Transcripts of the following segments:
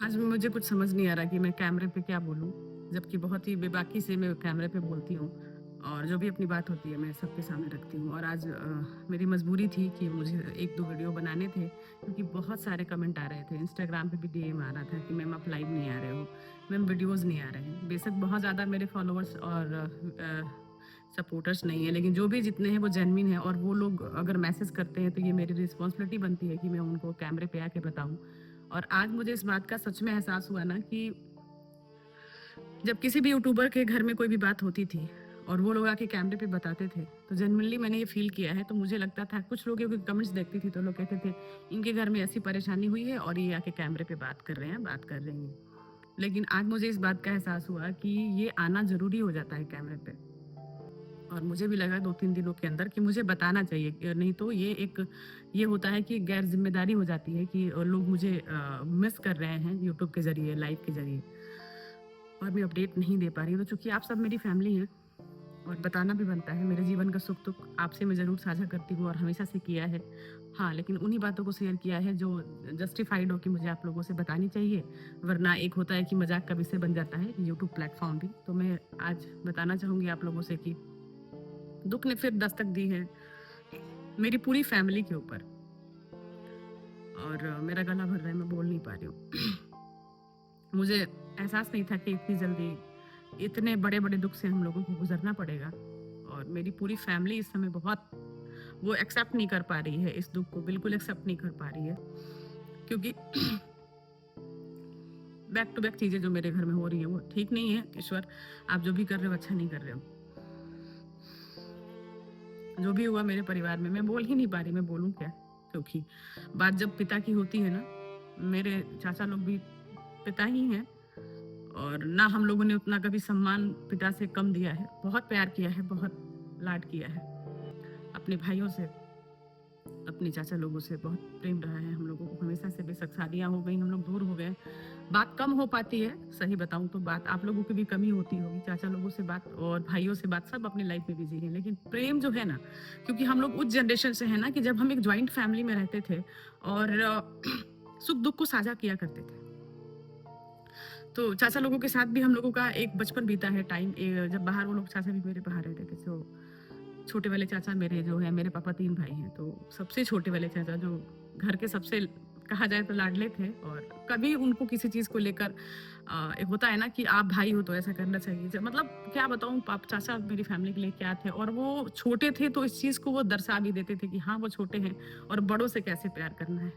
आज मुझे कुछ समझ नहीं आ रहा कि मैं कैमरे पे क्या बोलूँ, जबकि बहुत ही बेबाकी से मैं कैमरे पे बोलती हूँ और जो भी अपनी बात होती है मैं सबके सामने रखती हूँ। और आज मेरी मजबूरी थी कि मुझे 1-2 वीडियो बनाने थे क्योंकि बहुत सारे कमेंट आ रहे थे। इंस्टाग्राम पे भी डीएम आ रहा था कि मैम आप लाइव नहीं आ रहे हो, मैम वीडियोज़ नहीं आ रहे हैं। बेशक बहुत ज़्यादा मेरे फॉलोअर्स और सपोर्टर्स नहीं है, लेकिन जो भी जितने हैं वो जेन्युइन है और वो लोग अगर मैसेज करते हैं तो ये मेरी रिस्पॉन्सिबिलिटी बनती है कि मैं उनको कैमरे पे आके बताऊँ। और आज मुझे इस बात का सच में एहसास हुआ ना कि जब किसी भी यूट्यूबर के घर में कोई भी बात होती थी और वो लोग आके कैमरे पे बताते थे, तो जेन्युइनली मैंने ये फ़ील किया है। तो मुझे लगता था, कुछ लोगों के कमेंट्स देखती थी तो लोग कहते थे, इनके घर में ऐसी परेशानी हुई है और ये आके कैमरे पे बात कर रहे हैं, बात कर रही हैं। लेकिन आज मुझे इस बात का एहसास हुआ कि ये आना ज़रूरी हो जाता है कैमरे पे। और मुझे भी लगा 2-3 दिनों के अंदर कि मुझे बताना चाहिए, नहीं तो ये होता है कि गैर ज़िम्मेदारी हो जाती है कि लोग मुझे मिस कर रहे हैं यूट्यूब के ज़रिए, लाइव के ज़रिए, और मैं अपडेट नहीं दे पा रही हूँ। तो चूँकि आप सब मेरी फैमिली हैं और बताना भी बनता है, मेरे जीवन का सुख-दुख आपसे मैं ज़रूर साझा करती हूँ और हमेशा से किया है। हाँ, लेकिन उन्हीं बातों को शेयर किया है जो जस्टिफाइड हो कि मुझे आप लोगों से बतानी चाहिए, वरना एक होता है कि मज़ाक का विषय बन जाता है यूट्यूब प्लेटफ़ॉर्म भी। तो मैं आज बताना चाहूँगी आप लोगों से कि दुःख ने फिर दस्तक दी है मेरी पूरी फैमिली के ऊपर, और मेरा गला भर रहा है, मैं बोल नहीं पा रही हूँ। मुझे एहसास नहीं था कि इतनी जल्दी इतने बड़े-बड़े दुःख से हम लोगों को गुज़रना पड़ेगा, और मेरी पूरी फैमिली इस समय बहुत वो एक्सेप्ट नहीं कर पा रही है, इस दुःख को बिल्कुल एक्सेप्ट नहीं कर पा रही है, क्योंकि बैक टू बैक चीज़ें जो मेरे घर में हो रही हैं वो ठीक नहीं है। ईश्वर, आप जो भी कर रहे हो अच्छा नहीं कर रहे हो। जो भी हुआ मेरे परिवार में, मैं बोल ही नहीं पा रही, मैं बोलूँ क्या? क्योंकि बात जब पिता की होती है ना, मेरे चाचा लोग भी पिता ही हैं, और ना हम लोगों ने उतना कभी सम्मान पिता से कम दिया है। बहुत प्यार किया है, बहुत लाड किया है। अपने भाइयों से, अपने चाचा लोगों से बहुत प्रेम रहा है हम लोगों को हमेशा से। बेशक शादियाँ हो गई, हम लोग दूर हो गए, बात कम हो पाती है, सही बताऊँ तो बात आप लोगों की भी कमी होती होगी, चाचा लोगों से बात और भाइयों से बात, सब अपनी लाइफ में बिज़ी हैं। लेकिन प्रेम जो है ना, क्योंकि हम लोग उस जनरेशन से हैं ना कि जब हम एक जॉइंट फैमिली में रहते थे और सुख-दुःख को साझा किया करते थे। तो चाचा लोगों के साथ भी हम लोगों का एक बचपन बीता है टाइम, जब बाहर वो लोग, चाचा भी मेरे बाहर रहते थे, तो छोटे वाले चाचा मेरे जो हैं, मेरे पापा 3 भाई हैं, तो सबसे छोटे वाले चाचा जो घर के सबसे कहा जाए तो लाडले थे, और कभी उनको किसी चीज़ को लेकर एक होता है ना कि आप भाई हो तो ऐसा करना चाहिए। मतलब क्या बताऊँ, पाप चाचा मेरी फैमिली के लिए क्या थे, और वो छोटे थे तो इस चीज़ को वो दर्शा भी देते थे कि हाँ, वो छोटे हैं और बड़ों से कैसे प्यार करना है।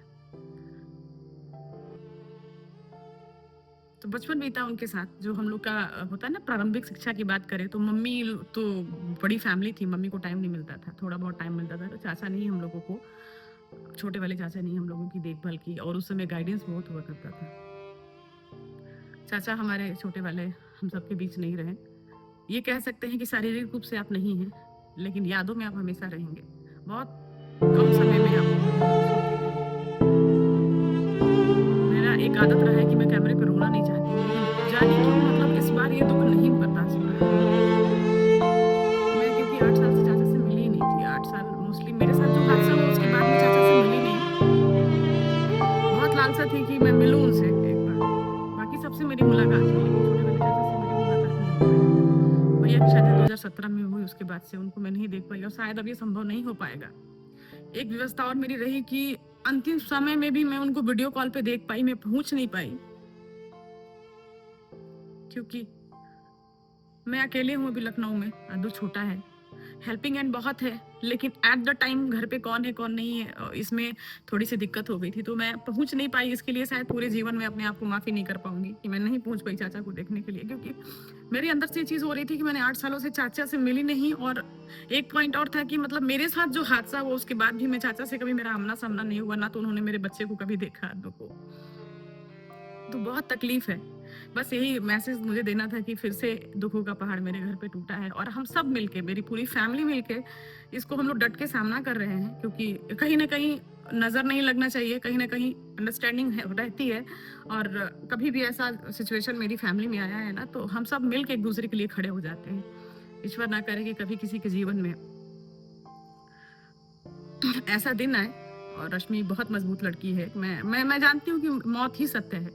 तो बचपन बीता उनके साथ, जो हम लोग का होता है ना, प्रारंभिक शिक्षा की बात करें तो मम्मी तो बड़ी फैमिली थी, मम्मी को टाइम नहीं मिलता था, थोड़ा बहुत टाइम मिलता था, तो चाचा ने ही हम लोगों को, छोटे वाले चाचा ने ही हम लोगों की देखभाल की, और उस समय गाइडेंस बहुत हुआ करता था। चाचा हमारे छोटे वाले हम सबके बीच नहीं रहे। ये कह सकते हैं कि शारीरिक रूप से आप नहीं हैं, लेकिन यादों में आप हमेशा रहेंगे। बहुत कम समय में आप छोड़ के गए। मेरा एक आदत रहा है कि मैं कैमरे पे रोना नहीं चाहती हूँ, लेकिन जाने क्यों, मतलब इस बार ये दुःख नहीं बर्दाश्त हो रहा है। मैं क्योंकि 8 साल से चाचा से मिली ही नहीं थी, 8 साल मोस्टली मेरे साथ जो हादसा हुआ उसके बाद मैं चाचा से मिली नहीं। बहुत लालसा थी कि मैं मिलूँ उनसे एक बार। बाकी सबसे मेरी मुलाकात हुई, लेकिन छोटे वाले चाचा से मेरी मुलाकात नहीं हो पाई। भैया की शादी 2017 में हुई, उसके बाद से उनको मैं नहीं देख पाई और शायद अब ये संभव नहीं हो पाएगा। एक व्यवस्था और मेरी रही कि अंतिम समय में भी मैं उनको वीडियो कॉल पे देख पाई, मैं पहुँच नहीं पाई, क्योंकि मैं अकेले हूँ अभी लखनऊ में, अद्दू छोटा है। हेल्पिंग हैंड बहुत है, लेकिन एट द टाइम घर पे कौन है कौन नहीं है, इसमें थोड़ी सी दिक्कत हो गई थी, तो मैं पहुंच नहीं पाई। इसके लिए शायद पूरे जीवन में अपने आप को माफ़ी नहीं कर पाऊंगी कि मैं नहीं पहुंच पाई चाचा को देखने के लिए, क्योंकि मेरे अंदर से ये चीज़ हो रही थी कि मैंने 8 सालों से चाचा से मिली नहीं। और एक पॉइंट और था कि मतलब मेरे साथ जो हादसा हुआ उसके बाद भी मैं चाचा से कभी मेरा आमना सामना नहीं हुआ, ना तो उन्होंने मेरे बच्चे को कभी देखा अद्दू को। तो बहुत तकलीफ है। बस यही मैसेज मुझे देना था कि फिर से दुखों का पहाड़ मेरे घर पे टूटा है, और हम सब मिलके, मेरी पूरी फैमिली मिलके इसको हम लोग डट के सामना कर रहे हैं, क्योंकि कहीं न कहीं नज़र नहीं लगना चाहिए, कहीं न कहीं अंडरस्टैंडिंग है, रहती है। और कभी भी ऐसा सिचुएशन मेरी फैमिली में आया है ना, तो हम सब मिल के एक-दूसरे के लिए खड़े हो जाते हैं। ईश्वर ना करे कि कभी किसी के जीवन में ऐसा दिन आए। और रश्मि बहुत मजबूत लड़की है। मैं जानती हूँ कि मौत ही सत्य है।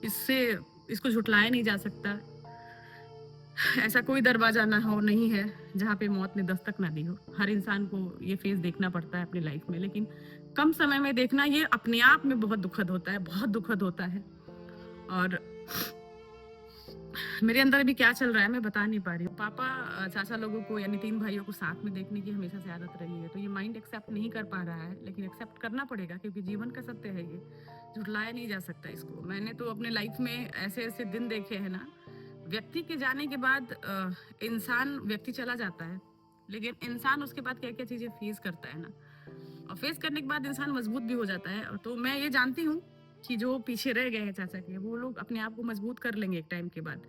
इससे इसको झुटलाया नहीं जा सकता। ऐसा कोई दरवाज़ा नहीं है जहाँ पे मौत ने दस्तक ना दी हो। हर इंसान को ये फ़ेज़ देखना पड़ता है अपनी लाइफ़ में, लेकिन कम समय में देखना ये अपने आप में बहुत दुखद होता है, बहुत दुखद होता है। और मेरे अंदर अभी क्या चल रहा है मैं बता नहीं पा रही हूँ। पापा चाचा लोगों को यानी 3 भाइयों को साथ में देखने की हमेशा से आदत रही है, तो ये माइंड एक्सेप्ट नहीं कर पा रहा है, लेकिन एक्सेप्ट करना पड़ेगा क्योंकि जीवन का सत्य है ये, झुठलाया नहीं जा सकता इसको। मैंने तो अपने लाइफ में ऐसे-ऐसे दिन देखे हैं ना, व्यक्ति के जाने के बाद व्यक्ति चला जाता है, लेकिन इंसान उसके बाद क्या-क्या चीज़ें फेस करता है ना, और फेस करने के बाद इंसान मजबूत भी हो जाता है। और तो मैं ये जानती हूँ कि जो पीछे रह गए हैं चाचा के, वो लोग अपने आप को मजबूत कर लेंगे एक टाइम के बाद,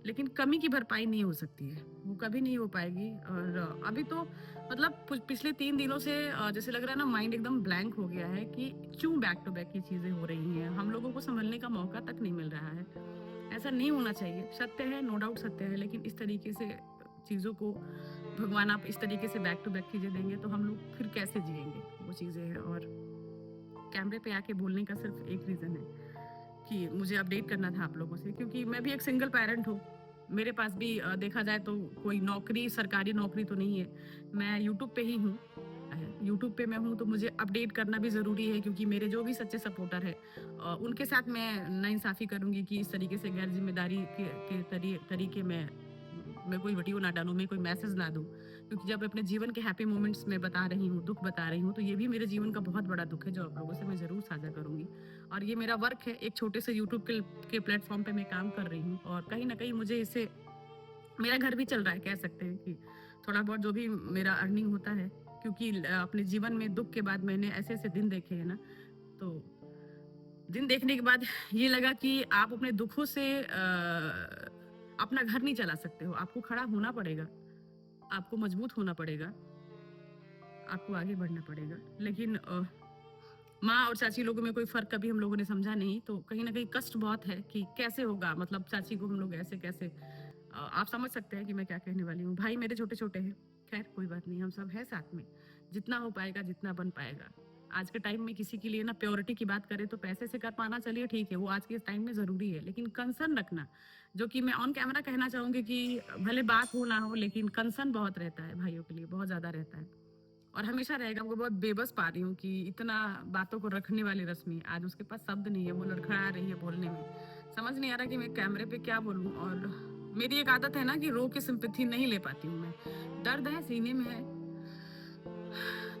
लेकिन कमी की भरपाई नहीं हो सकती है, वो कभी नहीं हो पाएगी। और अभी तो मतलब पिछले 3 दिनों से जैसे लग रहा है ना, माइंड एकदम ब्लैंक हो गया है कि क्यों बैक टू बैक ये चीज़ें हो रही हैं, हम लोगों को संभलने का मौका तक नहीं मिल रहा है। ऐसा नहीं होना चाहिए, सत्य है, नो डाउट सत्य है, लेकिन इस तरीके से चीज़ों को भगवान आप इस तरीके से बैक टू बैक चीज़ें देंगे तो हम लोग फिर कैसे जिएंगे, वो चीज़ें हैं। और कैमरे पे आके बोलने का सिर्फ एक रीज़न है कि मुझे अपडेट करना था आप लोगों से, क्योंकि मैं भी एक सिंगल पेरेंट हूँ। मेरे पास भी देखा जाए तो कोई नौकरी, सरकारी नौकरी तो नहीं है। मैं यूट्यूब पे ही हूँ। यूट्यूब पे मैं हूँ तो मुझे अपडेट करना भी ज़रूरी है, क्योंकि मेरे जो भी सच्चे सपोर्टर हैं उनके साथ मैं नाइंसाफ़ी करूँगी कि इस तरीके से गैर ज़िम्मेदारी के तरीके मैं कोई वीडियो ना डालूँ, मैं कोई मैसेज ना दूँ। क्योंकि जब अपने जीवन के हैप्पी मोमेंट्स में बता रही हूँ, दुःख बता रही हूँ, तो ये भी मेरे जीवन का बहुत बड़ा दुःख है जो आप लोगों से मैं ज़रूर साझा करूँगी। और ये मेरा वर्क है, एक छोटे से यूट्यूब के प्लेटफ़ॉर्म पे मैं काम कर रही हूँ, और कहीं न कहीं मुझे इससे मेरा घर भी चल रहा है, कह सकते हैं कि थोड़ा बहुत जो भी मेरा अर्निंग होता है, क्योंकि अपने जीवन में दुःख के बाद मैंने ऐसे-ऐसे दिन देखे हैं ना, तो दिन देखने के बाद ये लगा कि आप अपने दुखों से अपना घर नहीं चला सकते हो, आपको खड़ा होना पड़ेगा, आपको मजबूत होना पड़ेगा, आपको आगे बढ़ना पड़ेगा। लेकिन माँ और चाची लोगों में कोई फ़र्क कभी हम लोगों ने समझा नहीं, तो कहीं न कहीं कष्ट बहुत है कि कैसे होगा, मतलब चाची को हम लोग ऐसे कैसे आप समझ सकते हैं कि मैं क्या कहने वाली हूँ। भाई मेरे छोटे-छोटे हैं, खैर कोई बात नहीं, हम सब हैं साथ में, जितना हो पाएगा, जितना बन पाएगा। आज के टाइम में किसी के लिए ना प्योरिटी की बात करें तो पैसे से कर पाना चलिए ठीक है, वो आज के इस टाइम में ज़रूरी है, लेकिन कंसर्न रखना, जो कि मैं ऑन कैमरा कहना चाहूँगी कि भले बात हो ना हो, लेकिन कंसर्न बहुत रहता है भाइयों के लिए, बहुत ज़्यादा रहता है। और हमेशा रहेगा। वो बहुत बेबस पा रही हूँ कि इतना बातों को रखने वाली रश्मि आज उसके पास शब्द नहीं है, वो लड़खड़ा रही है बोलने में। समझ नहीं आ रहा कि मैं कैमरे पे क्या बोलूँ। और मेरी एक आदत है ना कि रो के सिंपैथी नहीं ले पाती हूँ मैं। दर्द है, सीने में है,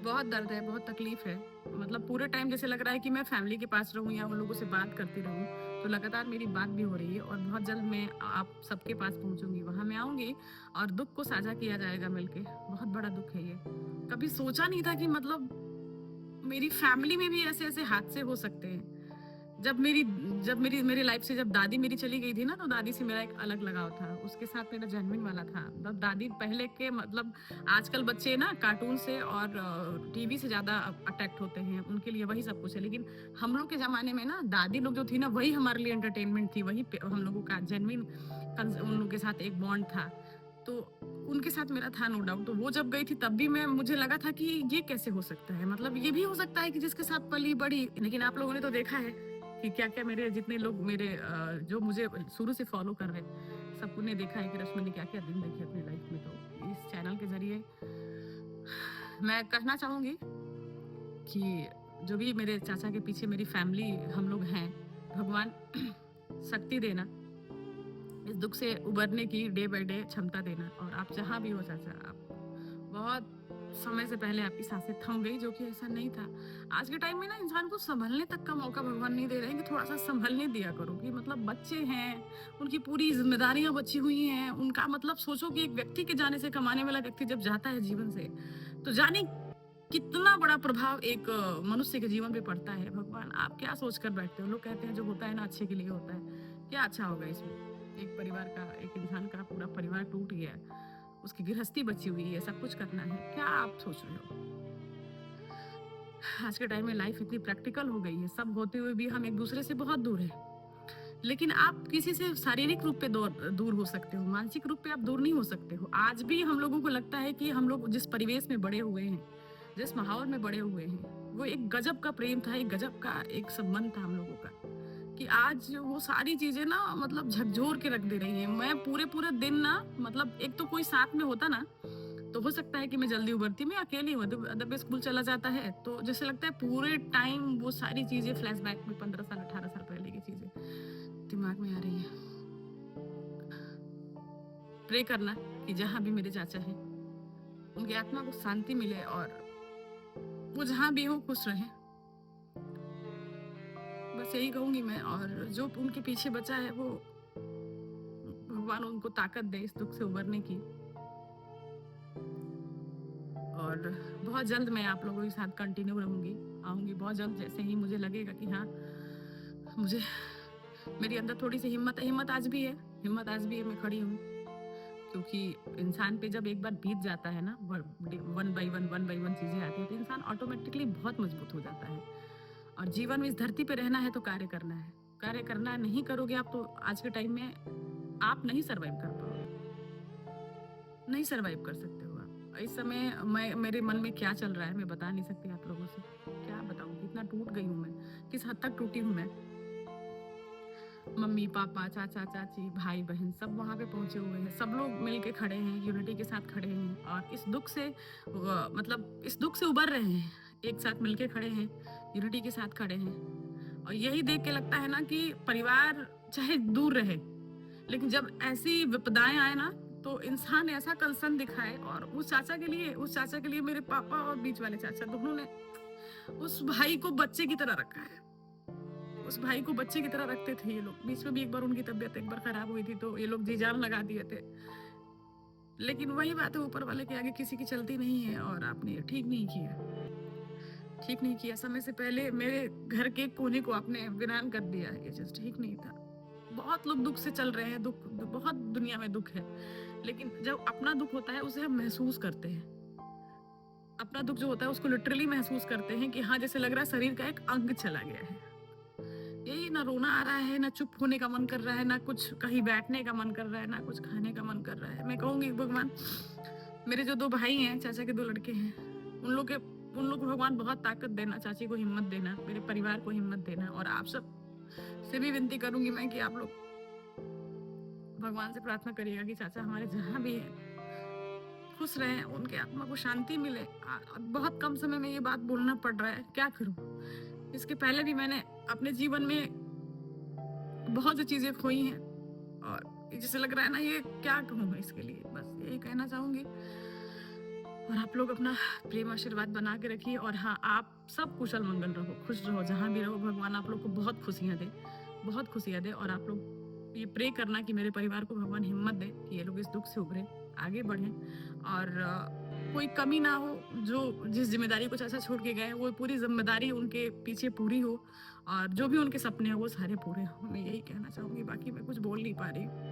बहुत दर्द है, बहुत तकलीफ है। मतलब पूरे टाइम जैसे लग रहा है कि मैं फैमिली के पास रहूँ या उन लोगों से बात करती रहूँ, तो लगातार मेरी बात भी हो रही है और बहुत जल्द मैं आप सबके पास पहुँचूँगी, वहाँ मैं आऊँगी और दुःख को साझा किया जाएगा मिलके। बहुत बड़ा दुःख है ये। कभी सोचा नहीं था कि मतलब मेरी फैमिली में भी ऐसे-ऐसे हादसे हो सकते हैं। जब मेरी लाइफ से जब दादी मेरी चली गई थी ना, तो दादी से मेरा एक अलग लगाव था। उसके साथ मेरा जेन्युइन वाला था। मतलब दादी पहले के मतलब आजकल बच्चे ना कार्टून से और टीवी से ज़्यादा अट्रैक्ट होते हैं। उनके लिए वही सब कुछ है। लेकिन हम लोग के ज़माने में ना दादी लोग जो थी ना, वही हमारे लिए एंटरटेनमेंट थी। वही हम लोगों का जेन्युइन उन लोग के साथ एक बॉन्ड था। तो उनके साथ मेरा था नो डाउट। तो वो जब गई थी तब भी मुझे लगा था कि ये कैसे हो सकता है? मतलब ये भी हो सकता है कि जिसके साथ पली-बड़ी। लेकिन आप लोगों ने तो देखा है कि क्या-क्या मेरे जितने लोग मेरे जो मुझे शुरू से फॉलो कर रहे हैं, सबको ने देखा है कि रश्मि ने क्या-क्या दिन देखे अपनी लाइफ में। तो इस चैनल के ज़रिए मैं कहना चाहूँगी कि जो भी मेरे चाचा के पीछे मेरी फैमिली हम लोग हैं, भगवान शक्ति देना, इस दुःख से उबरने की डे बाय डे क्षमता देना। और आप जहाँ भी हो चाचा, आप बहुत समय से पहले आपकी सांसें थम गई, जो कि ऐसा नहीं था। आज के टाइम में ना इंसान को संभलने तक का मौका भगवान नहीं दे रहे हैं कि थोड़ा-सा संभलने दिया करो, कि मतलब बच्चे हैं, उनकी पूरी ज़िम्मेदारियाँ बची हुई हैं। उनका मतलब सोचो कि एक व्यक्ति के जाने से, कमाने वाला व्यक्ति जब जाता है जीवन से, तो जाने कितना बड़ा प्रभाव एक मनुष्य के जीवन पे पड़ता है। भगवान आप क्या सोच कर बैठते हो? लोग कहते हैं जो होता है ना अच्छे के लिए होता है। क्या अच्छा होगा इसमें? एक परिवार का, एक इंसान का पूरा परिवार टूट गया, उसकी गृहस्थी बची हुई है, सब कुछ करना है। क्या आप सोच रहे हो? आज के टाइम में लाइफ इतनी प्रैक्टिकल हो गई है, सब होते हुए भी हम एक दूसरे से बहुत दूर हैं। लेकिन आप किसी से शारीरिक रूप पे दूर हो सकते हो, मानसिक रूप पे आप दूर नहीं हो सकते हो। आज भी हम लोगों को लगता है कि हम लोग जिस परिवेश में बड़े हुए हैं, जिस माहौल में बड़े हुए हैं, वो एक गजब का प्रेम था, एक गजब का एक संबंध था हम लोगों का, कि आज वो सारी चीज़ें ना मतलब झकझोर के रख दे रही हैं। मैं पूरे-पूरे दिन ना मतलब एक तो कोई साथ में होता ना, तो हो सकता है कि मैं जल्दी उभरती। मैं अकेली हूँ, अदब स्कूल चला जाता है, तो जैसे लगता है पूरे टाइम वो सारी चीज़ें फ्लैशबैक में 15 साल, 18 साल पहले की चीज़ें दिमाग में आ रही हैं। प्रे करना कि जहाँ भी मेरे चाचा हैं, उनकी आत्मा को शांति मिले और वो जहाँ भी हो खुश रहें। बस यही कहूँगी मैं, और जो उनके पीछे बचा है वो भगवान उनको ताकत दे इस दुःख से उभरने की। और बहुत जल्द मैं आप लोगों के साथ कंटिन्यू रहूँगी, आऊँगी बहुत जल्द। जैसे ही मुझे लगेगा कि हाँ, मुझे मेरे अंदर थोड़ी-सी हिम्मत है, हिम्मत आज भी है, मैं खड़ी हूँ। क्योंकि इंसान पे जब एक बार बीत जाता है ना, वन बाय वन चीज़ें आती हैं, तो इंसान ऑटोमेटिकली बहुत मजबूत हो जाता है। और जीवन में इस धरती पे रहना है तो कार्य करना है। कार्य करना नहीं करोगे आप, तो आज के टाइम में आप नहीं सर्वाइव कर पाओगे, नहीं सर्वाइव कर सकते हो आप। इस समय मेरे मन में क्या चल रहा है मैं बता नहीं सकती आप लोगों से। क्या बताऊँ, कितना टूट गई हूँ मैं, किस हद तक टूटी हूँ मैं। मम्मी, पापा, चाचा, चाची, भाई, बहन सब वहाँ पे पहुँचे हुए हैं। सब लोग मिल के खड़े हैं, यूनिटी के साथ खड़े हैं और इस दुःख से मतलब इस दुःख से उबर रहे हैं। एक साथ मिल के खड़े हैं, यूनिटी के साथ खड़े हैं। और यही देख के लगता है ना कि परिवार चाहे दूर रहे, लेकिन जब ऐसी विपदाएँ आए ना, तो इंसान ऐसा कंसर्न दिखाए। और उस चाचा के लिए मेरे पापा और बीच वाले चाचा दोनों ने उस भाई को बच्चे की तरह रखा है। उस भाई को बच्चे की तरह रखते थे ये लोग। बीच में भी एक बार उनकी तबीयत एक बार खराब हुई थी, तो ये लोग जी जान लगा दिए थे। लेकिन वही बात है, ऊपर वाले के आगे किसी की चलती नहीं है। और आपने ये ठीक नहीं किया, ठीक नहीं किया। समय से पहले मेरे घर के कोने को आपने वीरान कर दिया। ये चीज़ ठीक नहीं था। बहुत लोग दुःख से चल रहे हैं, बहुत दुनिया में दुःख है। लेकिन जब अपना दुःख होता है उसे हम महसूस करते हैं। अपना दुःख जो होता है उसको लिटरली महसूस करते हैं कि हाँ, जैसे लग रहा है शरीर का एक अंग चला गया है। यही ना, रोना आ रहा है, ना चुप होने का मन कर रहा है, ना कुछ कहीं बैठने का मन कर रहा है, ना कुछ खाने का मन कर रहा है। मैं कहूँगी भगवान, मेरे जो 2 भाई हैं, चाचा के 2 लड़के हैं, उन लोग को भगवान बहुत ताकत देना, चाची को हिम्मत देना, मेरे परिवार को हिम्मत देना। और आप सब से भी विनती करूँगी मैं कि आप लोग भगवान से प्रार्थना करिएगा कि चाचा हमारे जहाँ भी हैं, खुश रहें, उनके आत्मा को शांति मिले। बहुत कम समय में ये बात बोलना पड़ रहा है, क्या करूँ? इसके पहले भी मैंने अपने जीवन में बहुत सी चीज़ें खोई हैं और जैसे लग रहा है ना, ये क्या कहूँ मैं इसके लिए, बस यही कहना चाहूँगी। और आप लोग अपना प्रेम आशीर्वाद बना के रखिए। और हाँ, आप सब कुशल मंगल रहो, खुश रहो, जहाँ भी रहो। भगवान आप लोग को बहुत खुशियाँ दे, बहुत खुशियाँ दे। और आप लोग ये प्रे करना कि मेरे परिवार को भगवान हिम्मत दे कि ये लोग इस दुःख से उभरें, आगे बढ़ें और कोई कमी ना हो। जो जिस ज़िम्मेदारी को चाचा छोड़ के गए हैं, वो पूरी ज़िम्मेदारी उनके पीछे पूरी हो और जो भी उनके सपने हैं वो सारे पूरे हों। मैं यही कहना चाहूँगी, बाकी मैं कुछ बोल नहीं पा रही हूँ।